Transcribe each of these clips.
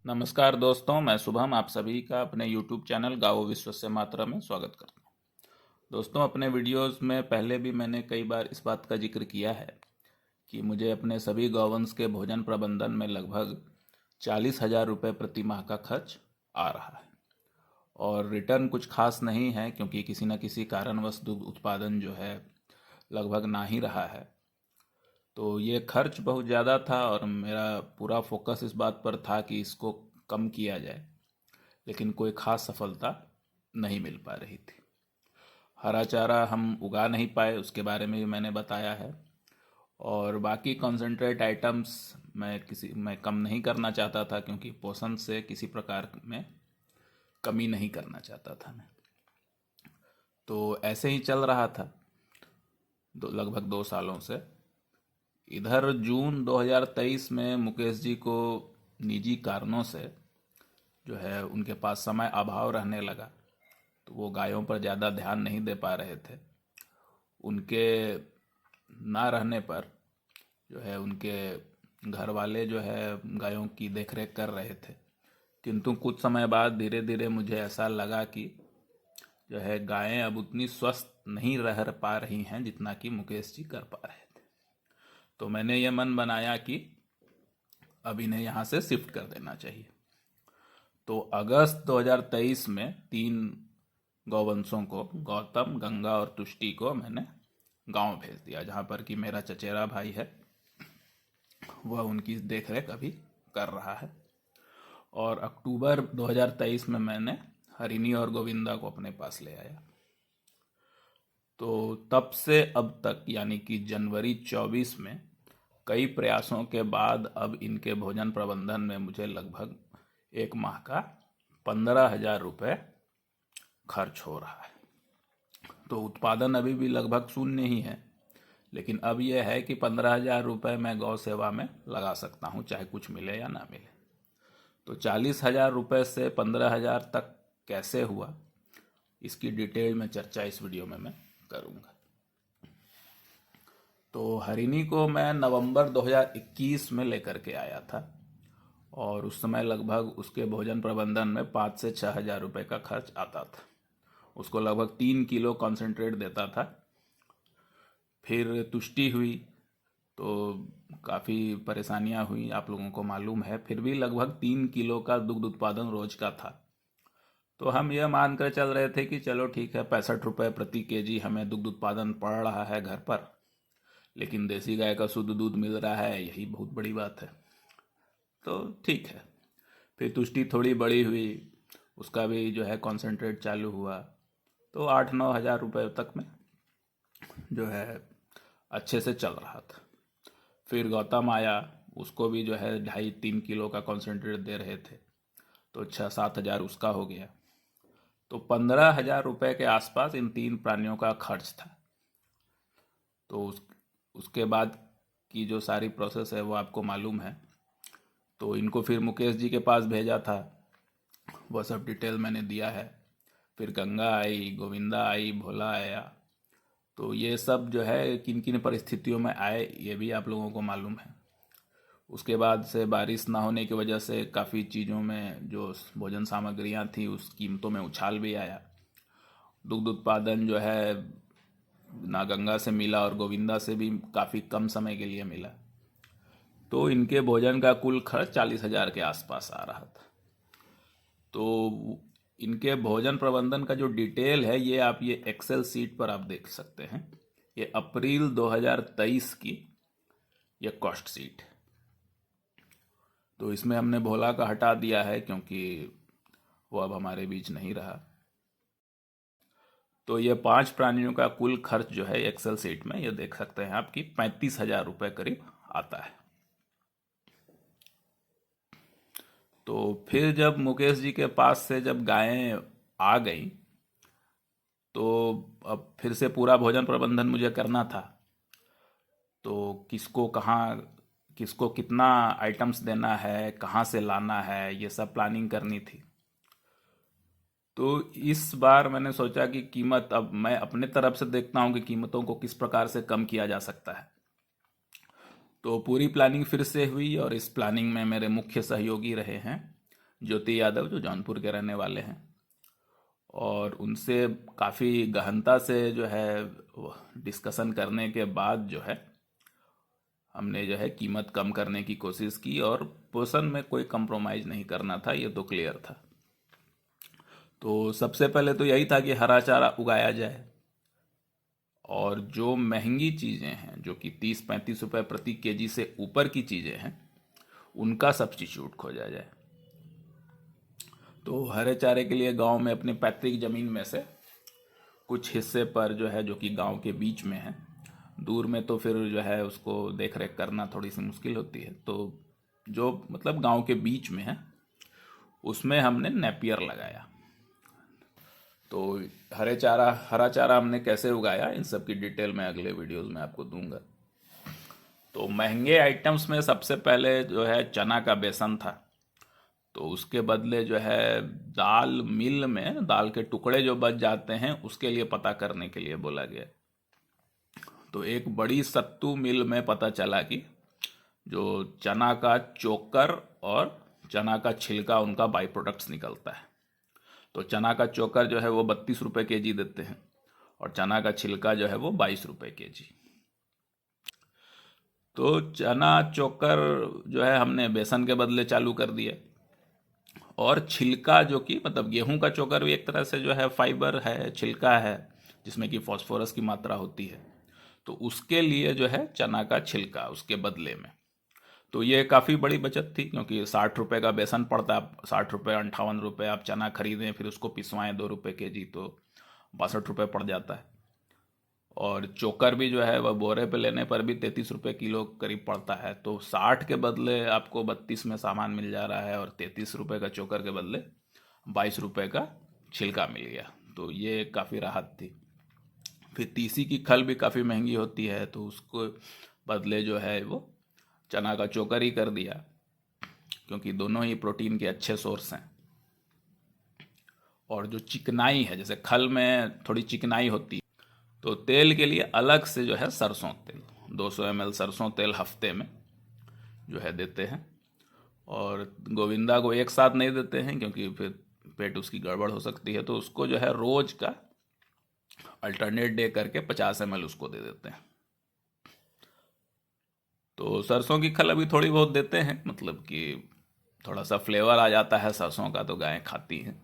नमस्कार दोस्तों, मैं शुभम आप सभी का अपने YouTube चैनल गाओ विश्वस्य मातरम में स्वागत करता हूँ। दोस्तों, अपने वीडियोस में पहले भी मैंने कई बार इस बात का जिक्र किया है कि मुझे अपने सभी गौवंश के भोजन प्रबंधन में लगभग 40,000 रुपये प्रति माह का खर्च आ रहा है और रिटर्न कुछ खास नहीं है, क्योंकि किसी न किसी कारणवश दुग्ध उत्पादन जो है लगभग ना ही रहा है। तो ये खर्च बहुत ज़्यादा था और मेरा पूरा फोकस इस बात पर था कि इसको कम किया जाए, लेकिन कोई खास सफलता नहीं मिल पा रही थी। हरा चारा हम उगा नहीं पाए, उसके बारे में भी मैंने बताया है। और बाकी कॉन्सेंट्रेट आइटम्स मैं कम नहीं करना चाहता था, क्योंकि पोषण से किसी प्रकार में कमी नहीं करना चाहता था मैं। तो ऐसे ही चल रहा था लगभग 2 सालों से। इधर जून 2023 में मुकेश जी को निजी कारणों से जो है उनके पास समय अभाव रहने लगा, तो वो गायों पर ज़्यादा ध्यान नहीं दे पा रहे थे। उनके ना रहने पर जो है उनके घर वाले जो है गायों की देखरेख कर रहे थे, किंतु कुछ समय बाद धीरे धीरे मुझे ऐसा लगा कि जो है गायें अब उतनी स्वस्थ नहीं रह पा रही हैं जितना कि मुकेश जी कर पा रहे थे। तो मैंने ये मन बनाया कि अब इन्हें यहाँ से शिफ्ट कर देना चाहिए। तो अगस्त 2023 में 3 गौवंशों को, गौतम, गंगा और तुष्टि को मैंने गांव भेज दिया, जहाँ पर कि मेरा चचेरा भाई है, वह उनकी देखरेख अभी कर रहा है। और अक्टूबर 2023 में मैंने हरिणी और गोविंदा को अपने पास ले आया। तो तब से अब तक यानी कि जनवरी 24 में कई प्रयासों के बाद अब इनके भोजन प्रबंधन में मुझे लगभग 1 माह का 15,000 रुपये खर्च हो रहा है। तो उत्पादन अभी भी लगभग शून्य ही है, लेकिन अब यह है कि 15,000 रुपये मैं गौ सेवा में लगा सकता हूँ, चाहे कुछ मिले या ना मिले। तो 40,000 रुपये से 15,000 तक कैसे हुआ, इसकी डिटेल में चर्चा इस वीडियो में मैं करूँगा। तो हरिणी को मैं नवंबर 2021 में लेकर के आया था और उस समय लगभग उसके भोजन प्रबंधन में 5 से 6 हज़ार रुपये का खर्च आता था। उसको लगभग 3 किलो कॉन्सेंट्रेट देता था। फिर तुष्टि हुई तो काफ़ी परेशानियां हुई, आप लोगों को मालूम है। फिर भी लगभग 3 किलो का दुग्ध उत्पादन रोज का था। तो हम यह मानकर चल रहे थे कि चलो ठीक है, 65 रुपये प्रति केजी हमें दुग्ध उत्पादन पड़ रहा है घर पर, लेकिन देसी गाय का शुद्ध दूध मिल रहा है, यही बहुत बड़ी बात है। तो ठीक है। फिर तुष्टि थोड़ी बड़ी हुई, उसका भी जो है कॉन्सेंट्रेट चालू हुआ, तो 8-9 हज़ार रुपये तक में जो है अच्छे से चल रहा था। फिर गौतम आया, उसको भी जो है 2.5-3 किलो का कॉन्सेंट्रेट दे रहे थे, तो 6-7 हज़ार उसका हो गया। तो 15,000 रुपये के आसपास इन 3 प्राणियों का खर्च था। तो उसके बाद की जो सारी प्रोसेस है वो आपको मालूम है। तो इनको फिर मुकेश जी के पास भेजा था, वह सब डिटेल मैंने दिया है। फिर गंगा आई, गोविंदा आई, भोला आया। तो ये सब जो है किन किन परिस्थितियों में आए ये भी आप लोगों को मालूम है। उसके बाद से बारिश ना होने की वजह से काफ़ी चीज़ों में जो भोजन सामग्रियां थी उस कीमतों में उछाल भी आया। दुग्ध उत्पादन जो है ना गंगा से मिला और गोविंदा से भी काफ़ी कम समय के लिए मिला। तो इनके भोजन का कुल खर्च 40,000 के आसपास आ रहा था। तो इनके भोजन प्रबंधन का जो डिटेल है ये आप ये एक्सेल सीट पर आप देख सकते हैं। ये अप्रैल 2023 की ये कॉस्ट सीट है। तो इसमें हमने भोला का हटा दिया है क्योंकि वो अब हमारे बीच नहीं रहा। तो ये 5 प्राणियों का कुल खर्च जो है एक्सेल सीट में ये देख सकते हैं आपकी 35,000 रुपये करीब आता है। तो फिर जब मुकेश जी के पास से जब गायें आ गई, तो अब फिर से पूरा भोजन प्रबंधन मुझे करना था। तो किसको कहाँ, किसको कितना आइटम्स देना है, कहाँ से लाना है, ये सब प्लानिंग करनी थी। तो इस बार मैंने सोचा कि कीमत, अब मैं अपने तरफ से देखता हूँ कि कीमतों को किस प्रकार से कम किया जा सकता है। तो पूरी प्लानिंग फिर से हुई और इस प्लानिंग में मेरे मुख्य सहयोगी रहे हैं ज्योति यादव, जो जौनपुर के रहने वाले हैं, और उनसे काफ़ी गहनता से जो है डिस्कशन करने के बाद जो है हमने जो है कीमत कम करने की कोशिश की, और पोषण में कोई कंप्रोमाइज़ नहीं करना था, ये तो क्लियर था। तो सबसे पहले तो यही था कि हरा चारा उगाया जाए, और जो महंगी चीज़ें हैं, जो कि 30-35 रुपए प्रति केजी से ऊपर की चीज़ें हैं, उनका सब्स्टिट्यूट खोजा जाए। तो हरे चारे के लिए गांव में अपनी पैतृक ज़मीन में से कुछ हिस्से पर जो है, जो कि गांव के बीच में है, दूर में तो फिर जो है उसको देख रेख करना थोड़ी सी मुश्किल होती है, तो जो मतलब गांव के बीच में है उसमें हमने नेपियर लगाया। तो हरा चारा हमने कैसे उगाया, इन सब की डिटेल मैं अगले वीडियोस में आपको दूंगा। तो महंगे आइटम्स में सबसे पहले जो है चना का बेसन था, तो उसके बदले जो है दाल मिल में दाल के टुकड़े जो बच जाते हैं उसके लिए पता करने के लिए बोला गया। तो एक बड़ी सत्तू मिल में पता चला कि जो चना का चोकर और चना का छिलका, उनका बाई प्रोडक्ट्स निकलता है। तो चना का चोकर जो है वो 32 रुपये केजी देते हैं, और चना का छिलका जो है वो 22 रुपये केजी। तो चना चोकर जो है हमने बेसन के बदले चालू कर दिया, और छिलका जो कि मतलब गेहूं का चोकर भी एक तरह से जो है फाइबर है, छिलका है, जिसमें कि फास्फोरस की मात्रा होती है, तो उसके लिए जो है चना का छिलका उसके बदले में। तो ये काफ़ी बड़ी बचत थी, क्योंकि 60 रुपये का बेसन पड़ता है, 60 रुपये 58 रुपये आप चना खरीदें फिर उसको पिसवाएं 2 रुपये केजी, तो 62 रुपये पड़ जाता है। और चोकर भी जो है वह बोरे पे लेने पर भी 33 रुपये किलो करीब पड़ता है। तो 60 के बदले आपको 32 में सामान मिल जा रहा है, और 33 रुपये का चोकर के बदले 22 रुपये का छिलका मिल गया। तो ये काफ़ी राहत थी। फिर तीसी की खल भी काफ़ी महंगी होती है, तो उसको बदले जो है वो चना का चोकर ही कर दिया, क्योंकि दोनों ही प्रोटीन के अच्छे सोर्स हैं। और जो चिकनाई है, जैसे खल में थोड़ी चिकनाई होती है, तो तेल के लिए अलग से जो है सरसों तेल, 200 ml सरसों तेल हफ्ते में जो है देते हैं। और गोविंदा को एक साथ नहीं देते हैं, क्योंकि फिर पेट उसकी गड़बड़ हो सकती है, तो उसको जो है रोज का अल्टरनेट डे करके 50 ml उसको दे देते हैं। तो सरसों की खल अभी थोड़ी बहुत देते हैं, मतलब कि थोड़ा सा फ्लेवर आ जाता है सरसों का, तो गायें खाती हैं।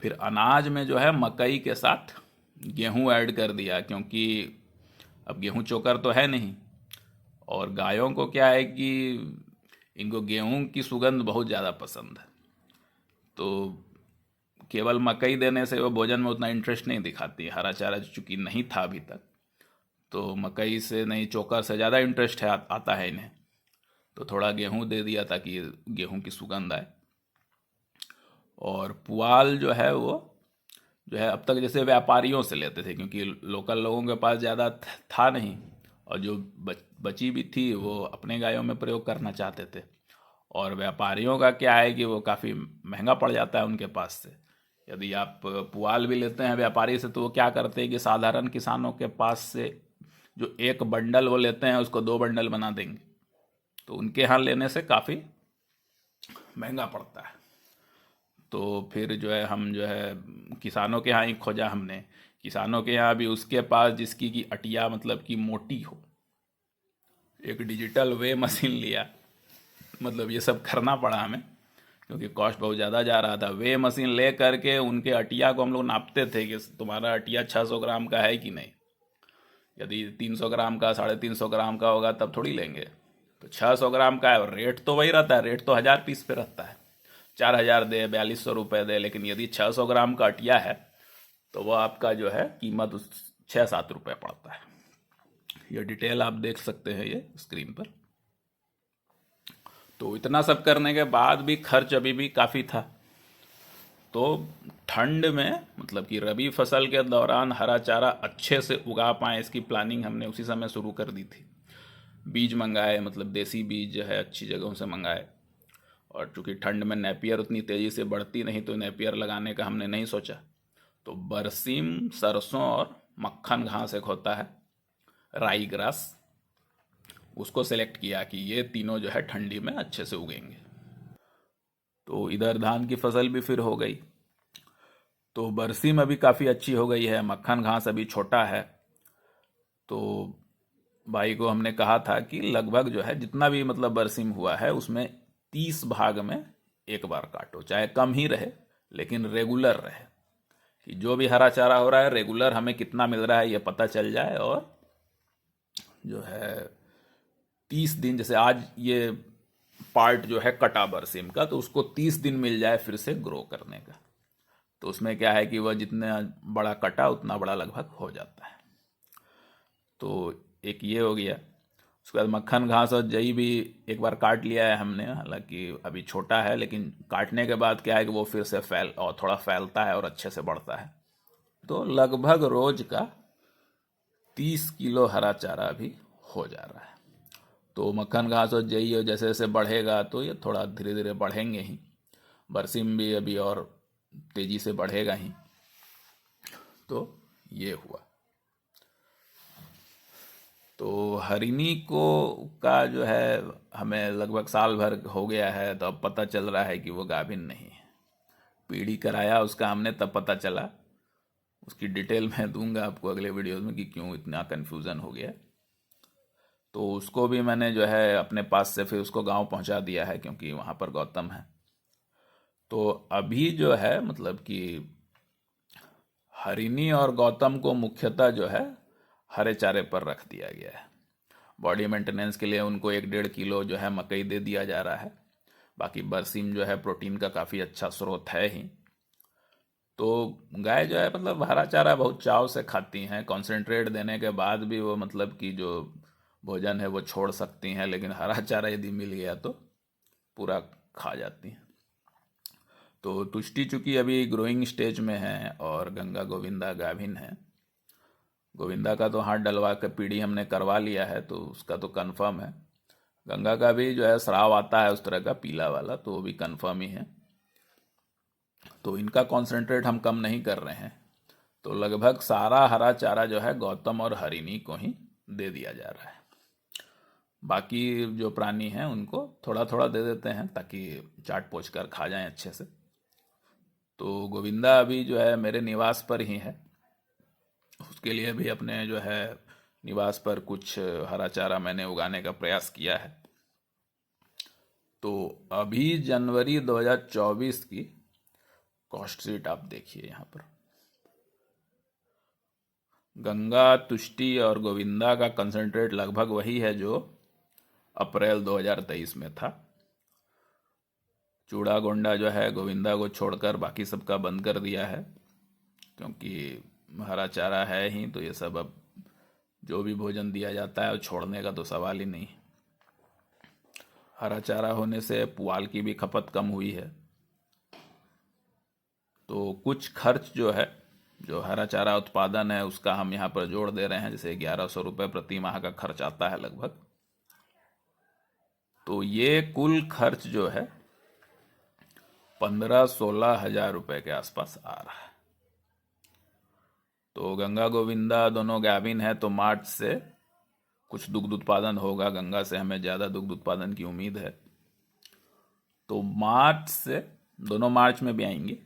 फिर अनाज में जो है मकई के साथ गेहूं ऐड कर दिया, क्योंकि अब गेहूं चोकर तो है नहीं, और गायों को क्या है कि इनको गेहूं की सुगंध बहुत ज़्यादा पसंद है, तो केवल मकई देने से वो भोजन में उतना इंटरेस्ट नहीं दिखाती। हरा चारा चूँकि नहीं था अभी तक, तो मकई से नहीं चोकर से ज़्यादा इंटरेस्ट है, आता है इन्हें, तो थोड़ा गेहूं दे दिया ताकि गेहूं की सुगंध आए। और पुआल जो है वो जो है अब तक जैसे व्यापारियों से लेते थे, क्योंकि लोकल लोगों के पास ज़्यादा था नहीं, और जो बची भी थी वो अपने गायों में प्रयोग करना चाहते थे। और व्यापारियों का क्या है कि वो काफ़ी महंगा पड़ जाता है उनके पास से। यदि आप पुआल भी लेते हैं व्यापारी से, तो वो क्या करते हैं कि साधारण किसानों के पास से जो एक बंडल वो लेते हैं उसको 2 बंडल बना देंगे, तो उनके यहाँ लेने से काफ़ी महंगा पड़ता है। तो फिर जो है हम जो है किसानों के यहाँ ही खोजा हमने, किसानों के यहाँ भी उसके पास जिसकी की अटिया मतलब कि मोटी हो, एक डिजिटल वे मशीन लिया। मतलब ये सब करना पड़ा हमें, क्योंकि कॉस्ट बहुत ज़्यादा जा रहा था। वे मशीन ले करके उनके अटिया को हम लोग नापते थे कि तुम्हारा अटिया 600 ग्राम का है कि नहीं। यदि 300 ग्राम का 350 ग्राम का होगा तब थोड़ी लेंगे, तो 600 ग्राम का है, और रेट तो वही रहता है, रेट तो 1000 पीस पे रहता है, 4000 दे 4200 रुपये दे। लेकिन यदि 600 ग्राम का अटिया है तो वह आपका जो है कीमत 6-7 रुपये पड़ता है। ये डिटेल आप देख सकते हैं ये स्क्रीन पर। तो इतना सब करने के बाद भी खर्च अभी भी काफ़ी था। तो ठंड में मतलब कि रबी फसल के दौरान हरा चारा अच्छे से उगा पाएँ, इसकी प्लानिंग हमने उसी समय शुरू कर दी थी। बीज मंगाए, मतलब देसी बीज जो है अच्छी जगहों से मंगाए, और चूँकि ठंड में नेपियर उतनी तेज़ी से बढ़ती नहीं, तो नेपियर लगाने का हमने नहीं सोचा। तो बरसीम, सरसों और मक्खन घास एक होता है, राई ग्रास, उसको सेलेक्ट किया कि ये तीनों जो है ठंडी में अच्छे से उगेंगे। तो इधर धान की फसल भी फिर हो गई। तो बरसीम अभी काफ़ी अच्छी हो गई है, मक्खन घास अभी छोटा है। तो भाई को हमने कहा था कि लगभग जो है जितना भी मतलब बरसीम हुआ है उसमें 30 भाग में एक बार काटो, चाहे कम ही रहे लेकिन रेगुलर रहे, कि जो भी हरा चारा हो रहा है रेगुलर हमें कितना मिल रहा है ये पता चल जाए। और जो है 30 दिन, जैसे आज ये पार्ट जो है कटा बरसीम का, तो उसको 30 दिन मिल जाए फिर से ग्रो करने का। तो उसमें क्या है कि वह जितना बड़ा कटा उतना बड़ा लगभग हो जाता है। तो एक ये हो गया। उसके बाद मक्खन घास और जई भी एक बार काट लिया है हमने, हालांकि अभी छोटा है, लेकिन काटने के बाद क्या है कि वो फिर से थोड़ा फैलता है और अच्छे से बढ़ता है। तो लगभग रोज का 30 किलो हरा चारा भी हो जा रहा है। तो मक्खन घास और जई जैसे जैसे बढ़ेगा तो ये थोड़ा धीरे धीरे बढ़ेंगे ही। बरसीम भी अभी और तेजी से बढ़ेगा ही। तो ये हुआ। तो हरिनी को का जो है हमें लगभग साल भर हो गया है, तो अब पता चल रहा है कि वो गाभिन नहीं है। पीढ़ी कराया उसका हमने, तब पता चला। उसकी डिटेल मैं दूंगा आपको अगले वीडियोस में कि क्यों इतना कन्फ्यूज़न हो गया। तो उसको भी मैंने जो है अपने पास से फिर उसको गांव पहुंचा दिया है, क्योंकि वहां पर गौतम है। तो अभी जो है मतलब कि हरिनी और गौतम को मुख्यतः जो है हरे चारे पर रख दिया गया है। बॉडी मेंटेनेंस के लिए उनको 1-1.5 किलो जो है मकई दे दिया जा रहा है। बाकी बरसीम जो है प्रोटीन का काफ़ी अच्छा स्रोत है ही। तो गाय जो है मतलब हरा चारा बहुत चाव से खाती हैं। कॉन्सेंट्रेट देने के बाद भी वो मतलब कि जो भोजन है वो छोड़ सकती हैं, लेकिन हरा चारा यदि मिल गया तो पूरा खा जाती हैं। तो तुष्टि चूंकि अभी ग्रोइंग स्टेज में है और गंगा गोविंदा गाभिन है। गोविंदा का तो हाथ डलवा कर पीढ़ी हमने करवा लिया है, तो उसका तो कंफर्म है। गंगा का भी जो है स्राव आता है उस तरह का पीला वाला, तो वो भी कंफर्म ही है। तो इनका कॉन्सेंट्रेट हम कम नहीं कर रहे हैं। तो लगभग सारा हरा चारा जो है गौतम और हरिणी को ही दे दिया जा रहा है। बाकी जो प्राणी हैं उनको थोड़ा थोड़ा दे देते हैं ताकि चाट पोंछ कर खा जाएं अच्छे से। तो गोविंदा अभी जो है मेरे निवास पर ही है। उसके लिए भी अपने जो है निवास पर कुछ हरा चारा मैंने उगाने का प्रयास किया है। तो अभी जनवरी 2024 की कॉस्ट शीट आप देखिए यहाँ पर। गंगा, तुष्टि और गोविंदा का कंसंट्रेट लगभग वही है जो अप्रैल 2023 में था। चूड़ा गोंडा जो है गोविंदा को छोड़कर बाकी सबका बंद कर दिया है, क्योंकि हरा चारा है ही, तो ये सब अब जो भी भोजन दिया जाता है वो छोड़ने का तो सवाल ही नहीं। हरा चारा होने से पुआल की भी खपत कम हुई है। तो कुछ खर्च जो है, जो हरा चारा उत्पादन है उसका हम यहाँ पर जोड़ दे रहे हैं। जैसे 1100 रुपये प्रति माह का खर्च आता है लगभग। तो ये कुल खर्च जो है 15-16 हजार रुपये के आसपास आ रहा है। तो गंगा गोविंदा दोनों गाभिन है, तो मार्च से कुछ दुग्ध उत्पादन होगा। गंगा से हमें ज़्यादा दुग्ध उत्पादन की उम्मीद है। तो मार्च से दोनों मार्च में भी आएंगे।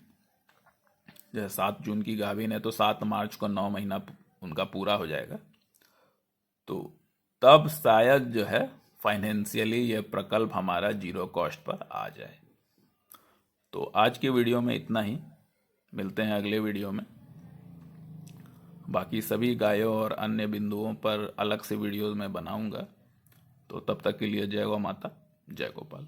जैसे 7 जून की गाभिन है तो 7 मार्च को 9 महीना उनका पूरा हो जाएगा। तो तब शायद जो है फाइनेंशियली ये प्रकल्प हमारा जीरो कॉस्ट पर आ जाए। तो आज के वीडियो में इतना ही। मिलते हैं अगले वीडियो में। बाकी सभी गायों और अन्य बिंदुओं पर अलग से वीडियोस मैं बनाऊंगा। तो तब तक के लिए जय गौ माता, जय गोपाल।